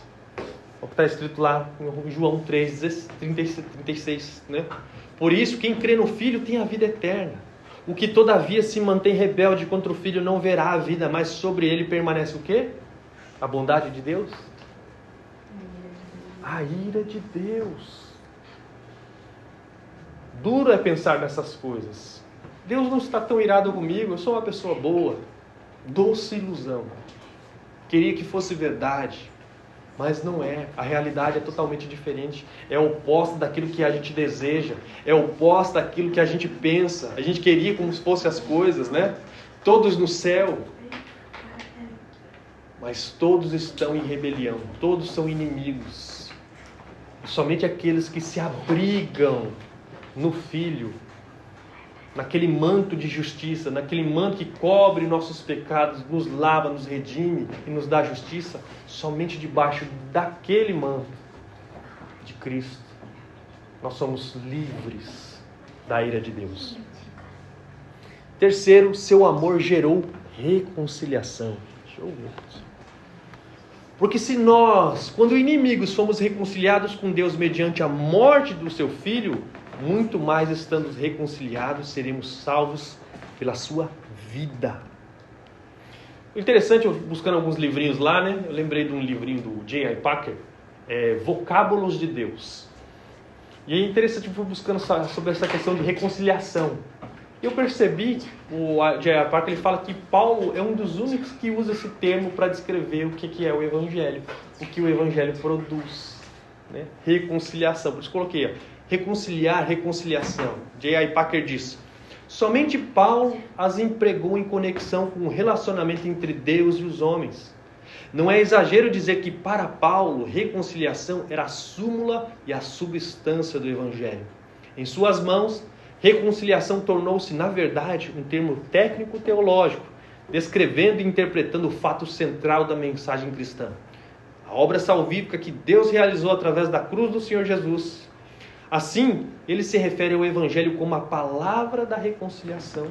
O que está escrito lá em João 3, 36, né? Por isso, quem crê no Filho tem a vida eterna. O que todavia se mantém rebelde contra o Filho não verá a vida, mas sobre ele permanece o quê? A bondade de Deus? A ira de Deus. Duro é pensar nessas coisas. Deus não está tão irado comigo, eu sou uma pessoa boa. Doce ilusão. Queria que fosse verdade. Mas não é. A realidade é totalmente diferente. É oposta daquilo que a gente deseja. É oposta daquilo que a gente pensa. A gente queria como se fossem as coisas, né? Todos no céu. Mas todos estão em rebelião. Todos são inimigos. E somente aqueles que se abrigam no Filho, naquele manto de justiça, naquele manto que cobre nossos pecados, nos lava, nos redime e nos dá justiça, somente debaixo daquele manto de Cristo, nós somos livres da ira de Deus. Terceiro, seu amor gerou reconciliação. Deixa eu ver. Porque se nós, quando inimigos, fomos reconciliados com Deus mediante a morte do seu Filho, muito mais estando reconciliados, seremos salvos pela sua vida. O interessante, eu buscando alguns livrinhos lá, né? Eu lembrei de um livrinho do J.I. Packer, Vocábulos de Deus. E é interessante, eu fui buscando sobre essa questão de reconciliação. E eu percebi, o J.I. Packer, ele fala que Paulo é um dos únicos que usa esse termo para descrever o que é o Evangelho, o que o Evangelho produz, né? Reconciliação. Por isso coloquei, reconciliar, reconciliação. J.I. Packer diz: somente Paulo as empregou em conexão com o relacionamento entre Deus e os homens. Não é exagero dizer que para Paulo, reconciliação era a súmula e a substância do Evangelho. Em suas mãos, reconciliação tornou-se, na verdade, um termo técnico-teológico, descrevendo e interpretando o fato central da mensagem cristã. A obra salvífica que Deus realizou através da cruz do Senhor Jesus. Assim, ele se refere ao Evangelho como a palavra da reconciliação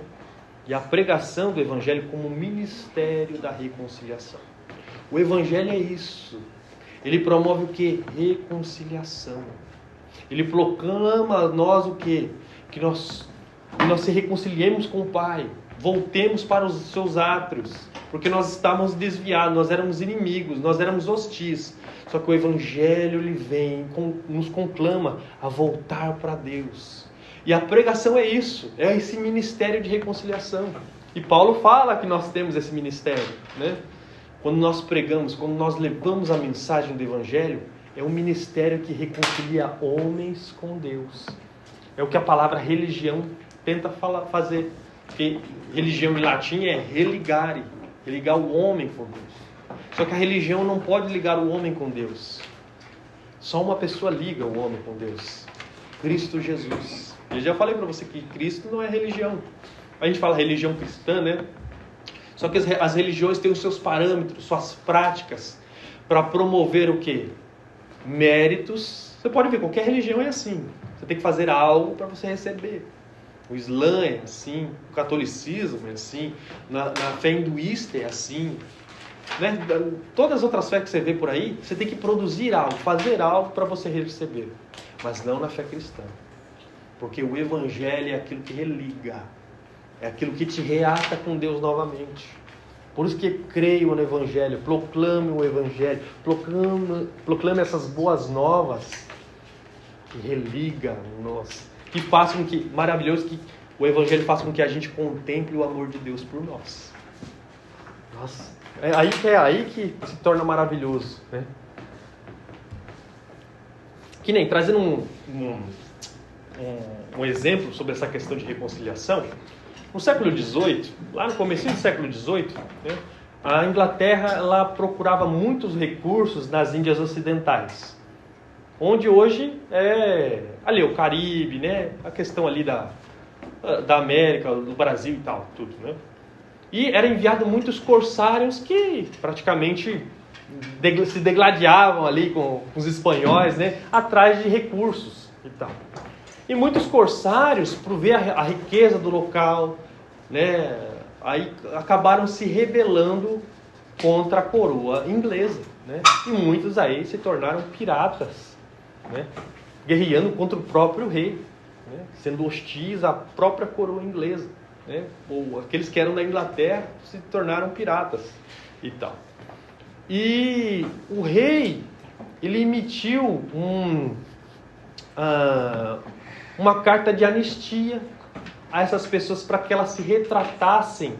e a pregação do Evangelho como o ministério da reconciliação. O Evangelho é isso. Ele promove o quê? Reconciliação. Ele proclama a nós o quê? Que nós se reconciliemos com o Pai. Voltemos para os seus átrios. Porque nós estávamos desviados, nós éramos inimigos, nós éramos hostis. Só que o Evangelho ele vem, nos conclama a voltar para Deus. E a pregação é isso, é esse ministério de reconciliação. E Paulo fala que nós temos esse ministério, né? Quando nós pregamos, quando nós levamos a mensagem do Evangelho, é um ministério que reconcilia homens com Deus. É o que a palavra religião tenta fazer. Porque religião em latim é religare, ligar o homem com Deus. Só que a religião não pode ligar o homem com Deus. Só uma pessoa liga o homem com Deus. Cristo Jesus. Eu já falei para você que Cristo não é religião. A gente fala religião cristã, né? Só que as religiões têm os seus parâmetros, suas práticas, para promover o quê? Méritos. Você pode ver, qualquer religião é assim. Você tem que fazer algo para você receber. O Islã é assim, o catolicismo é assim, na fé hinduísta é assim. Né? Todas as outras fés que você vê por aí, você tem que produzir algo, fazer algo para você receber. Mas não na fé cristã. Porque o Evangelho é aquilo que religa. É aquilo que te reata com Deus novamente. Por isso que creio no Evangelho, proclame o Evangelho, proclame essas boas novas que religa nós, que façam com que, maravilhoso, que o Evangelho faça com que a gente contemple o amor de Deus por nós. Nossa, é aí que se torna maravilhoso, né? Que nem, trazendo um exemplo sobre essa questão de reconciliação. No século XVIII, lá no começo do século XVIII, né, a Inglaterra ela procurava muitos recursos nas Índias Ocidentais, onde hoje é ali o Caribe, né, a questão ali da América, do Brasil e tal, tudo, né? E era enviado muitos corsários que praticamente se degladiavam ali com os espanhóis, né, atrás de recursos e tal. E muitos corsários, por ver a riqueza do local, né, aí acabaram se rebelando contra a coroa inglesa, né? E muitos aí se tornaram piratas, né, guerreando contra o próprio rei, né, sendo hostis à própria coroa inglesa, né? Ou aqueles que eram da Inglaterra se tornaram piratas e tal. E o rei, ele emitiu uma carta de anistia a essas pessoas para que elas se retratassem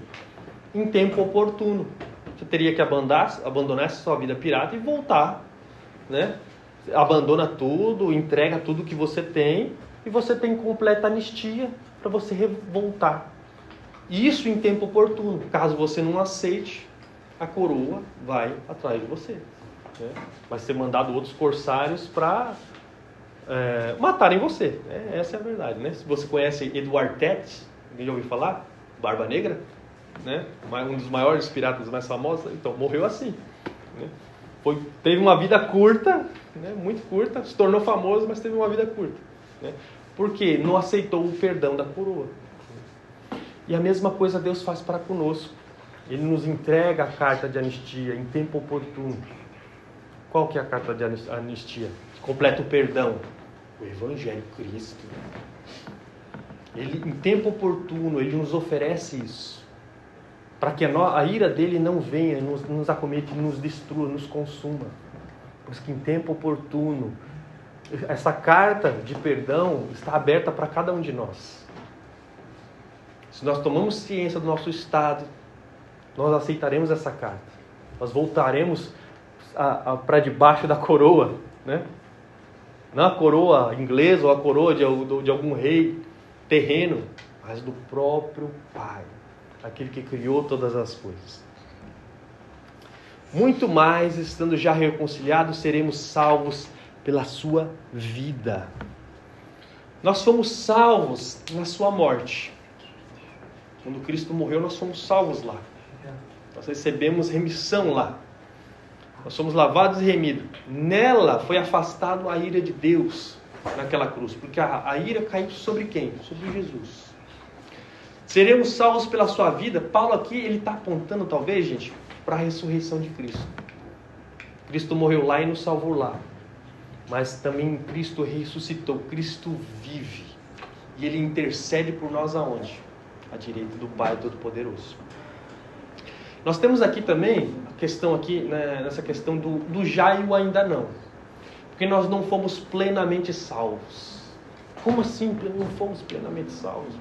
em tempo oportuno. Você teria que abandonar essa sua vida pirata e voltar, né? Abandona tudo, entrega tudo que você tem e você tem completa anistia para você voltar. Isso em tempo oportuno. Caso você não aceite, a coroa vai atrás de você, né? Vai ser mandado outros corsários para matarem você. Essa é a verdade, né? Se você conhece Edward Tetes, alguém já ouviu falar? Barba Negra, né? Um dos maiores piratas mais famosos, então morreu assim, né? Teve uma vida curta, né? Muito curta, se tornou famoso, mas teve uma vida curta, né? Porque não aceitou o perdão da coroa. E a mesma coisa Deus faz para conosco. Ele nos entrega a carta de anistia em tempo oportuno. Qual que é a carta de anistia? Completa o perdão. O Evangelho Cristo. Ele, em tempo oportuno, ele nos oferece isso. Para que a ira dele não venha, nos acomete, nos destrua, nos consuma. Por isso que em tempo oportuno, essa carta de perdão está aberta para cada um de nós. Se nós tomamos ciência do nosso estado, nós aceitaremos essa carta. Nós voltaremos para debaixo da coroa, né? Não a coroa inglesa ou a coroa de algum rei terreno, mas do próprio Pai, aquele que criou todas as coisas. Muito mais, estando já reconciliados, seremos salvos pela sua vida. Nós fomos salvos na sua morte. Quando Cristo morreu, nós fomos salvos lá. Nós recebemos remissão lá. Nós somos lavados e remidos. Nela foi afastado a ira de Deus naquela cruz. Porque a ira caiu sobre quem? Sobre Jesus. Seremos salvos pela sua vida. Paulo aqui, ele está apontando talvez, gente, para a ressurreição de Cristo. Cristo morreu lá e nos salvou lá. Mas também Cristo ressuscitou. Cristo vive. E Ele intercede por nós aonde? À direita do Pai Todo-Poderoso. Nós temos aqui também a questão aqui, né, nessa questão do já e o ainda não. Porque nós não fomos plenamente salvos. Como assim não fomos plenamente salvos?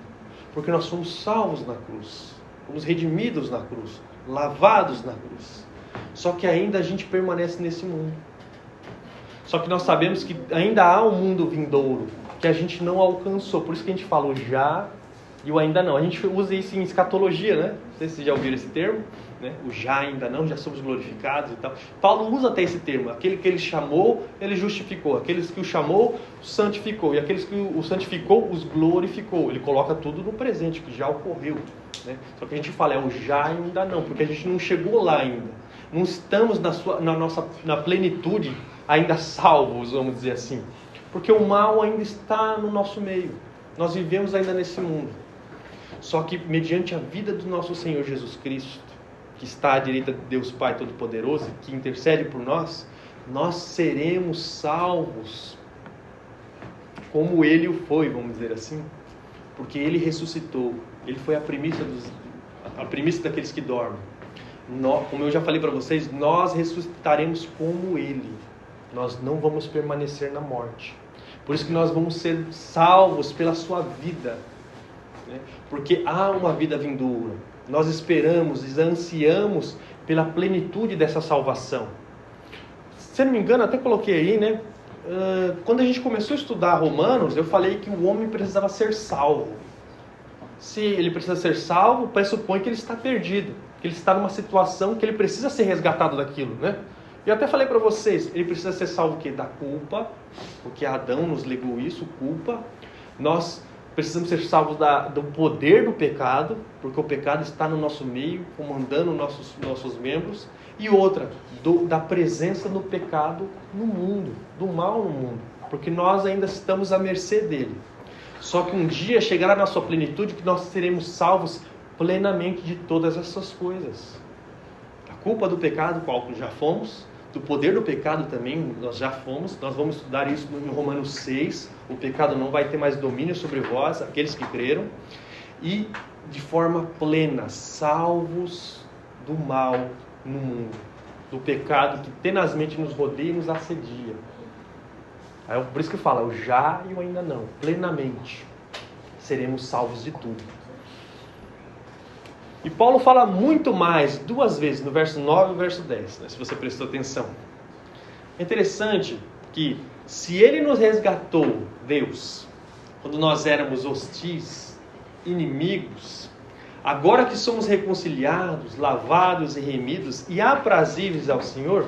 Porque nós fomos salvos na cruz. Fomos redimidos na cruz. Lavados na cruz. Só que ainda a gente permanece nesse mundo. Só que nós sabemos que ainda há um mundo vindouro que a gente não alcançou. Por isso que a gente fala o já e o ainda não. A gente usa isso em escatologia, né? Não sei se vocês já ouviram esse termo, né? O já ainda não, já somos glorificados e tal. Paulo usa até esse termo. Aquele que ele chamou, ele justificou. Aqueles que o chamou, santificou. E aqueles que o santificou, os glorificou. Ele coloca tudo no presente, que já ocorreu, né? Só que a gente fala, é o já e o ainda não, porque a gente não chegou lá ainda. Não estamos na plenitude ainda salvos, vamos dizer assim. Porque o mal ainda está no nosso meio. Nós vivemos ainda nesse mundo. Só que mediante a vida do nosso Senhor Jesus Cristo, que está à direita de Deus Pai Todo-Poderoso, que intercede por nós, nós seremos salvos como Ele o foi, vamos dizer assim. Porque Ele ressuscitou. Ele foi a primícia daqueles que dormem. Como eu já falei para vocês, nós ressuscitaremos como Ele. Nós não vamos permanecer na morte. Por isso que nós vamos ser salvos pela sua vida, né? Porque há uma vida vindoura. Nós esperamos e ansiamos pela plenitude dessa salvação. Se não me engano, até coloquei aí, né? Quando a gente começou a estudar Romanos, eu falei que o homem precisava ser salvo. Se ele precisa ser salvo, pressupõe que ele está perdido, que ele está numa situação que ele precisa ser resgatado daquilo, né? E eu até falei para vocês, ele precisa ser salvo o quê? Da culpa, porque Adão nos legou isso, culpa. Nós precisamos ser salvos do poder do pecado, porque o pecado está no nosso meio, comandando nossos membros. E outra, da presença do pecado no mundo, do mal no mundo, porque nós ainda estamos à mercê dele. Só que um dia chegará na sua plenitude que nós seremos salvos plenamente de todas essas coisas. A culpa do pecado, qual já fomos, do poder do pecado também nós já fomos. Nós vamos estudar isso em Romanos 6. O pecado não vai ter mais domínio sobre vós, aqueles que creram. E de forma plena, salvos do mal no mundo, do pecado que tenazmente nos rodeia e nos assedia. Por isso que fala o já e o ainda não. Plenamente seremos salvos de tudo. E Paulo fala muito mais, 2 vezes, no verso 9 e no verso 10, né, se você prestou atenção. É interessante que, se Ele nos resgatou, Deus, quando nós éramos hostis, inimigos, agora que somos reconciliados, lavados e remidos e aprazíveis ao Senhor,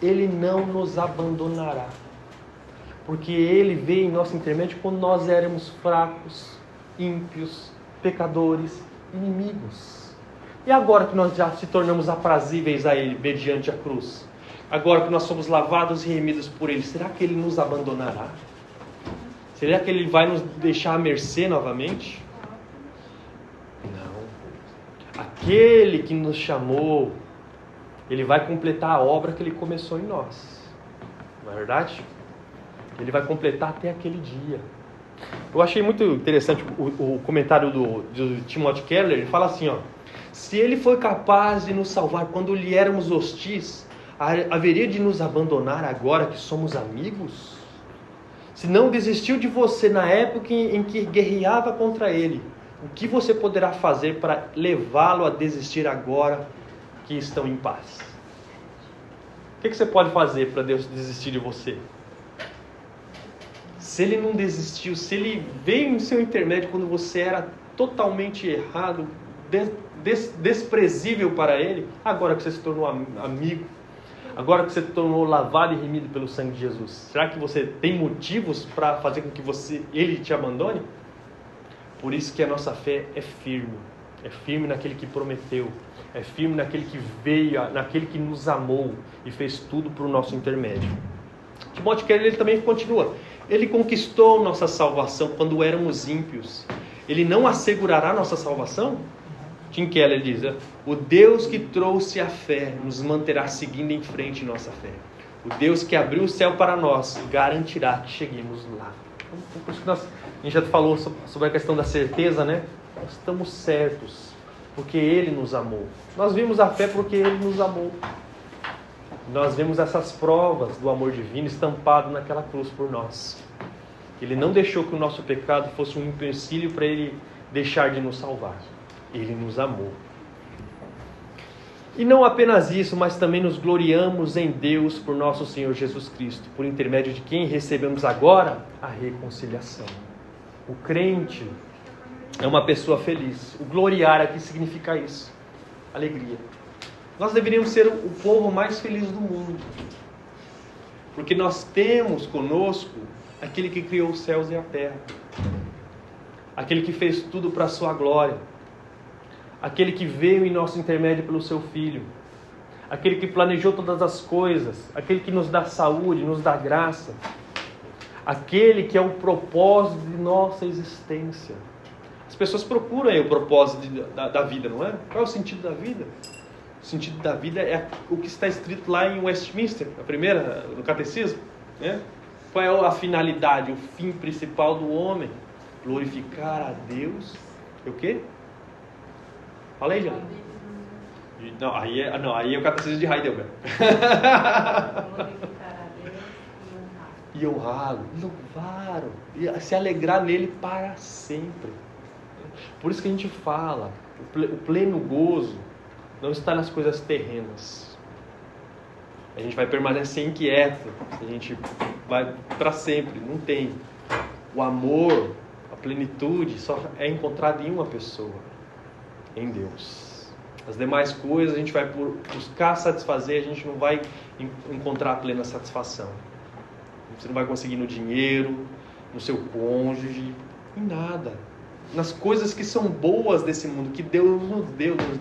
Ele não nos abandonará. Porque Ele veio em nosso intermédio quando nós éramos fracos, ímpios, pecadores, inimigos. E agora que nós já se tornamos aprazíveis a Ele mediante a cruz, agora que nós somos lavados e remidos por Ele, será que Ele nos abandonará? Será que Ele vai nos deixar à mercê novamente? Não. Aquele que nos chamou, Ele vai completar a obra que Ele começou em nós. Não é verdade? Ele vai completar até aquele dia. Eu achei muito interessante o comentário do Timothy Keller. Ele fala assim, ó: se Ele foi capaz de nos salvar quando lhe éramos hostis, haveria de nos abandonar agora que somos amigos? Se não desistiu de você na época em que guerreava contra Ele, o que você poderá fazer para levá-lo a desistir agora que estão em paz? O que você pode fazer para Deus desistir de você? Se Ele não desistiu, se Ele veio em seu intermédio quando você era totalmente errado, desprezível para Ele, agora que você se tornou amigo, agora que você se tornou lavado e remido pelo sangue de Jesus, será que você tem motivos para fazer com que Ele te abandone? Por isso que a nossa fé é firme naquele que prometeu, é firme naquele que veio, naquele que nos amou e fez tudo para o nosso intermédio. Timóteo Keller, ele também continua, ele conquistou nossa salvação quando éramos ímpios, ele não assegurará nossa salvação? Tim Keller diz, o Deus que trouxe a fé nos manterá seguindo em frente em nossa fé. O Deus que abriu o céu para nós garantirá que cheguemos lá. Então, por isso que a gente já falou sobre a questão da certeza, né? Nós estamos certos, porque Ele nos amou. Nós vimos a fé porque Ele nos amou. Nós vemos essas provas do amor divino estampado naquela cruz por nós. Ele não deixou que o nosso pecado fosse um empecilho para Ele deixar de nos salvar. Ele nos amou. E não apenas isso, mas também nos gloriamos em Deus por nosso Senhor Jesus Cristo, por intermédio de quem recebemos agora a reconciliação. O crente é uma pessoa feliz. O gloriar aqui significa isso. Alegria. Nós deveríamos ser o povo mais feliz do mundo. Porque nós temos conosco aquele que criou os céus e a terra. Aquele que fez tudo para a sua glória. Aquele que veio em nosso intermédio pelo seu Filho. Aquele que planejou todas as coisas. Aquele que nos dá saúde, nos dá graça. Aquele que é o propósito de nossa existência. As pessoas procuram aí o propósito da vida, não é? Qual é o sentido da vida? O sentido da vida é o que está escrito lá em Westminster, a primeira, no Catecismo. Né? Qual é a finalidade, o fim principal do homem? Glorificar a Deus. E o quê? Fala aí, Jana. Não, aí é o Catecismo de Heidelberg. E honrá-lo, louvar-o, e se alegrar nele para sempre. Por isso que a gente fala, o pleno gozo não está nas coisas terrenas. A gente vai permanecer inquieto, a gente vai para sempre, não tem. O amor, a plenitude só é encontrada em uma pessoa, em Deus. As demais coisas a gente vai buscar satisfazer, a gente não vai encontrar a plena satisfação. Você não vai conseguir no dinheiro, no seu cônjuge, em nada. Nas coisas que são boas desse mundo, que Deus nos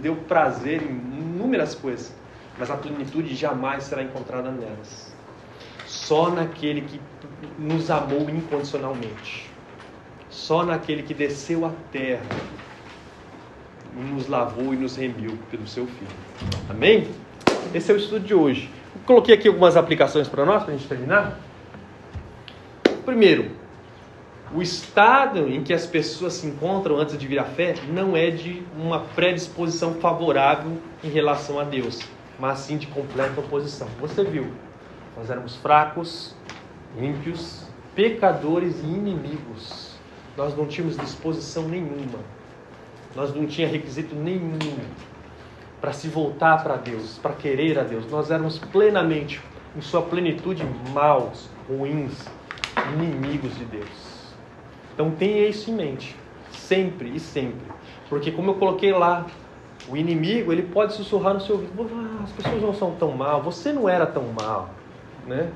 deu prazer em inúmeras coisas. Mas a plenitude jamais será encontrada nelas. Só naquele que nos amou incondicionalmente. Só naquele que desceu à terra e nos lavou e nos remiu pelo seu Filho. Amém? Esse é o estudo de hoje. Eu coloquei aqui algumas aplicações para nós, para a gente terminar. Primeiro, o estado em que as pessoas se encontram antes de vir à fé não é de uma predisposição favorável em relação a Deus, mas sim de completa oposição. Você viu, nós éramos fracos, ímpios, pecadores e inimigos. Nós não tínhamos disposição nenhuma. Nós não tínhamos requisito nenhum para se voltar para Deus, para querer a Deus. Nós éramos plenamente, em sua plenitude, maus, ruins, inimigos de Deus. Então tenha isso em mente, sempre e sempre. Porque como eu coloquei lá, o inimigo, ele pode sussurrar no seu ouvido, as pessoas não são tão mal, você não era tão mal, né?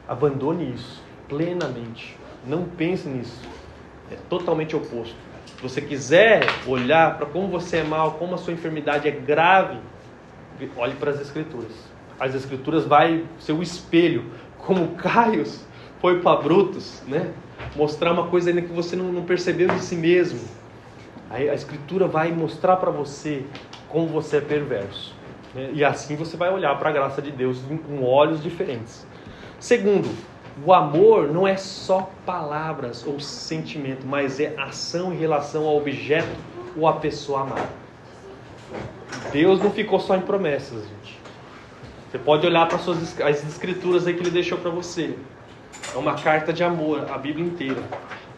Abandone isso, plenamente. Não pense nisso. É totalmente oposto. Se você quiser olhar para como você é mal, como a sua enfermidade é grave, olhe para as Escrituras. As Escrituras vai ser o espelho, como Caio foi para Brutus, né? Mostrar uma coisa ainda que você não percebeu de si mesmo. Aí a Escritura vai mostrar para você como você é perverso, né? E assim você vai olhar para a graça de Deus com olhos diferentes. Segundo, o amor não é só palavras ou sentimento, mas é ação em relação ao objeto ou à pessoa amada. Deus não ficou só em promessas, gente. Você pode olhar para as Escrituras aí que Ele deixou para você. É uma carta de amor, a Bíblia inteira.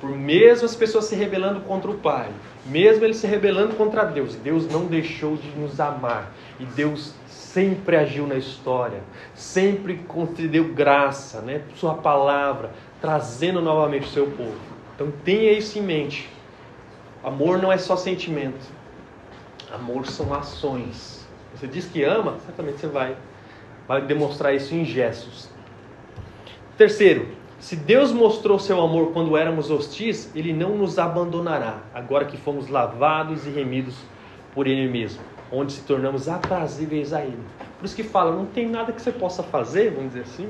Por mesmo as pessoas se rebelando contra o Pai, mesmo eles se rebelando contra Deus, Deus não deixou de nos amar. E Deus sempre agiu na história, sempre concedeu graça, né? Sua palavra, trazendo novamente o seu povo. Então tenha isso em mente. Amor não é só sentimento. Amor são ações. Você diz que ama, certamente você vai demonstrar isso em gestos. Terceiro, se Deus mostrou seu amor quando éramos hostis, Ele não nos abandonará, agora que fomos lavados e remidos por Ele mesmo, onde se tornamos aprazíveis a Ele. Por isso que fala, não tem nada que você possa fazer, vamos dizer assim.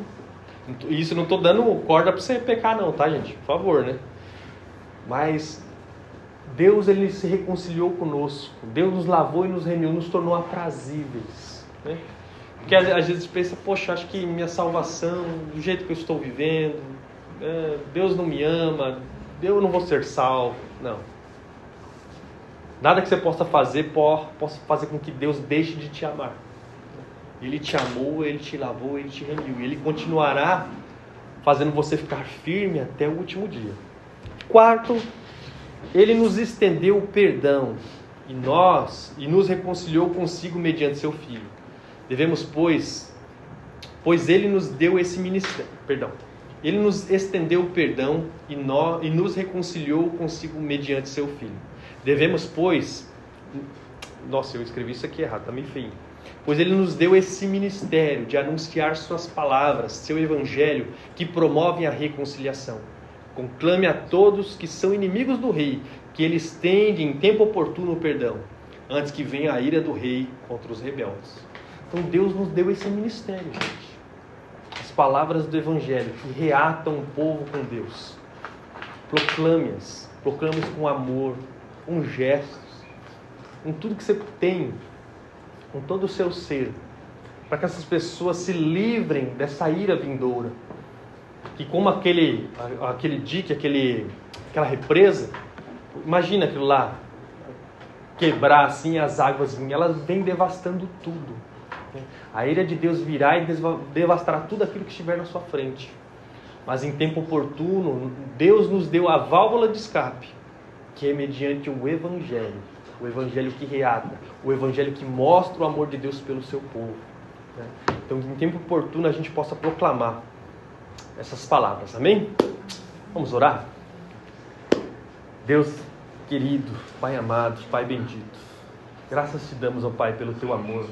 E isso não estou dando corda para você pecar não, tá, gente? Por favor, né? Mas Deus, Ele se reconciliou conosco. Deus nos lavou e nos remiu, nos tornou aprazíveis, né? Porque às vezes pensa, poxa, acho que minha salvação, do jeito que eu estou vivendo, Deus não me ama, eu não vou ser salvo. Não. Nada que você possa fazer possa fazer com que Deus deixe de te amar. Ele te amou, Ele te lavou, Ele te remiu. E Ele continuará fazendo você ficar firme até o último dia. Quarto, Ele nos estendeu o perdão e nos reconciliou consigo mediante seu Filho. Devemos, pois Ele nos deu esse ministério, Ele nos estendeu o perdão e nos reconciliou consigo mediante seu Filho. Devemos, pois... Nossa, eu escrevi isso aqui errado, tá meio feio. Pois Ele nos deu esse ministério de anunciar suas palavras, seu evangelho, que promovem a reconciliação. Conclame a todos que são inimigos do rei, que Ele estende em tempo oportuno o perdão, antes que venha a ira do rei contra os rebeldes. Então Deus nos deu esse ministério, gente. As palavras do evangelho que reatam o povo com Deus. Proclame-as com amor, com gestos, com tudo que você tem, com todo o seu ser, para que essas pessoas se livrem dessa ira vindoura. Que como aquele dique, aquela represa, imagina aquilo lá, quebrar assim, as águas vinham, elas vêm devastando tudo. A ira de Deus virá e devastará tudo aquilo que estiver na sua frente. Mas em tempo oportuno, Deus nos deu a válvula de escape, que é mediante o Evangelho que reata, o Evangelho que mostra o amor de Deus pelo seu povo. Então, em tempo oportuno, a gente possa proclamar essas palavras. Amém? Vamos orar? Deus querido, Pai amado, Pai bendito, graças te damos, ó Pai, pelo teu amor,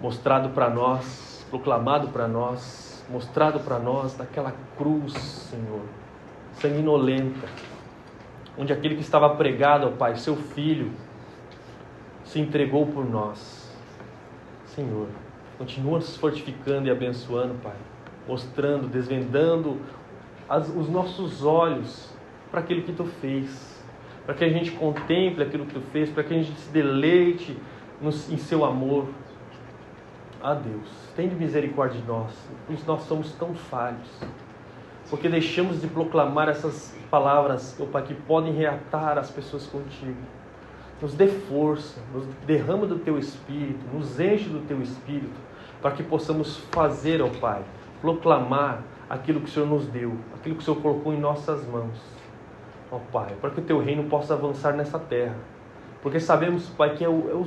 mostrado para nós, proclamado para nós, mostrado para nós naquela cruz, Senhor, sanguinolenta, onde aquele que estava pregado, ó Pai, seu Filho, se entregou por nós. Senhor, continua nos fortificando e abençoando, Pai, mostrando, desvendando os nossos olhos para aquilo que Tu fez, para que a gente contemple aquilo que Tu fez, para que a gente se deleite em Seu amor. Ah, Deus, tem misericórdia de nós, pois nós somos tão falhos, porque deixamos de proclamar essas palavras, ó Pai, que podem reatar as pessoas contigo. Nos dê força, nos derrama do Teu Espírito, nos enche do Teu Espírito, para que possamos fazer, ó Pai, proclamar aquilo que o Senhor nos deu, aquilo que o Senhor colocou em nossas mãos, ó Pai, para que o Teu reino possa avançar nessa terra. Porque sabemos, Pai, que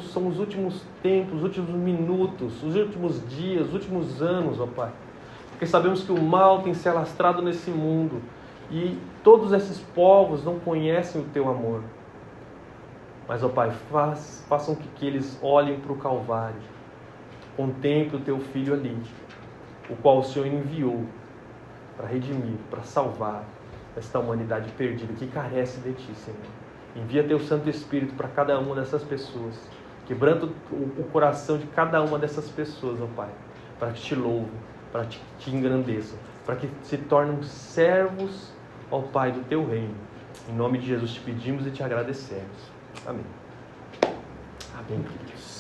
são os últimos tempos, os últimos minutos, os últimos dias, os últimos anos, ó Pai. Porque sabemos que o mal tem se alastrado nesse mundo e todos esses povos não conhecem o Teu amor. Mas, ó Pai, façam que eles olhem para o Calvário, contemplem o Teu Filho ali, o qual o Senhor enviou para redimir, para salvar esta humanidade perdida que carece de Ti, Senhor. Envia Teu Santo Espírito para cada uma dessas pessoas, quebrando o coração de cada uma dessas pessoas, ó Pai, para que Te louvem, para que Te engrandeçam, para que se tornem servos, ó Pai, do Teu reino. Em nome de Jesus Te pedimos e Te agradecemos. Amém. Amém, queridos.